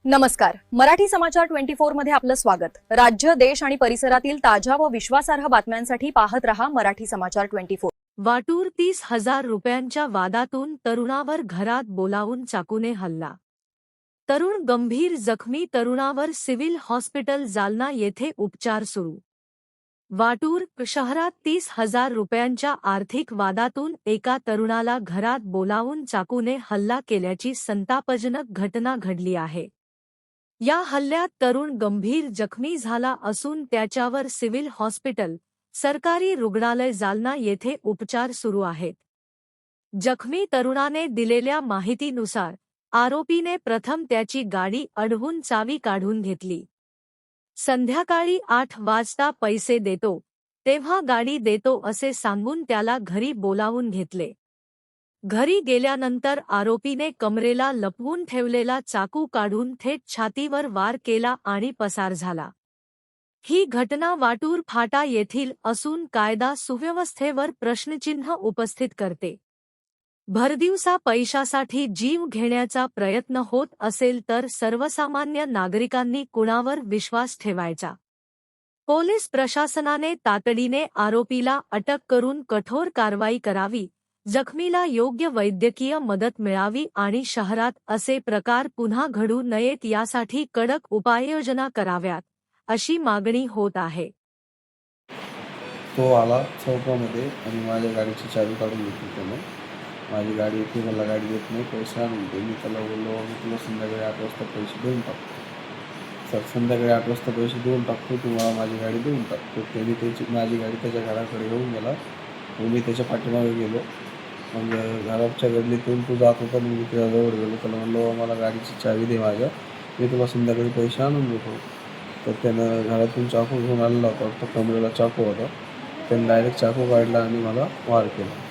नमस्कार. मराठी समाचार 24 मध्ये आपलं स्वागत. राज्य, देश आणि परिसरातील ताज्या व विश्वासार्ह बातम्यांसाठी पाहत रहा मराठी समाचार 24. वाटूर 30,000 रुपयांच्या वादातून तरुणावर घरात बोलावून चाकूने हल्ला. तरुण गंभीर जखमी, तरुणावर सिव्हिल हॉस्पिटल जालना येथे उपचार सुरू. वाटूर शहरात 30,000 रुपयांच्या आर्थिक वादातून एका तरुणाला घरात बोलावून चाकूने हल्ला केल्याची संतापजनक घटना घडली आहे. या हल्ल्यात तरुण गंभीर जखमी झाला असून त्याच्यावर सिव्हिल हॉस्पिटल, सरकारी रुग्णालय जालना येथे उपचार सुरू आहेत. जखमी तरुणाने दिलेल्या माहितीनुसार आरोपीने प्रथम त्याची गाडी अडवून चावी काढून घेतली. संध्याकाळी 8 वाजता पैसे देतो तेव्हा गाडी देतो असे सांगून त्याला घरी बोलावून घेतले. घरी गेल्यानंतर आरोपीने कमरेला लपवून ठेवलेला चाकू काढून थेट छातीवर वार केला आणि पसार झाला. ही घटना वाटूर फाटा येथील असून कायदा सुव्यवस्थेवर प्रश्नचिन्ह उपस्थित करते. भरदिवसा पैशासाठी जीव घेण्याचा प्रयत्न होत असेल तर सर्वसामान्य नागरिकांनी कुणावर विश्वास ठेवायचा? पोलीस प्रशासनाने तातडीने आरोपीला अटक करून कठोर कारवाई करावी, जखमीला योग्य वैद्यकीय मदत मिळावी आणि शहरात असे प्रकार पुन्हा घडू नयेत यासाठी कडक उपाययोजना कराव्यात, अशी मागणी होत आहे. तो आला चौकामध्ये आणि माझ्या गाडीची चावी काढून घेतली त्याने. माझी गाडी येते, मला गाडी देत नाही, पैसे आणून दे. मी त्याला बोललो, मी तुला संध्याकाळी 8 वाजता पैसे देऊन टाकतो. सर संध्याकाळी 8 वाजता पैसे देऊन टाकतो, तुम्हाला माझी गाडी देऊन टाकतो. त्यांनी माझी गाडी त्याच्या घराकडे घेऊन गेला. मी त्याच्या पाठीमागे गेलो. मग घराच्या गल्लीतून तो जात होता, मी त्याच्याजवळ गेलो. त्याला म्हणलो, मला गाडीची चावी दे माझ्या, मी तुला संध्याकाळी पैसे आणून देतो. तर त्यानं घरातून चाकू घेऊन आलेला होता, तो कमरेला चाकू होता. त्यानं डायरेक्ट चाकू काढला आणि मला वार केला.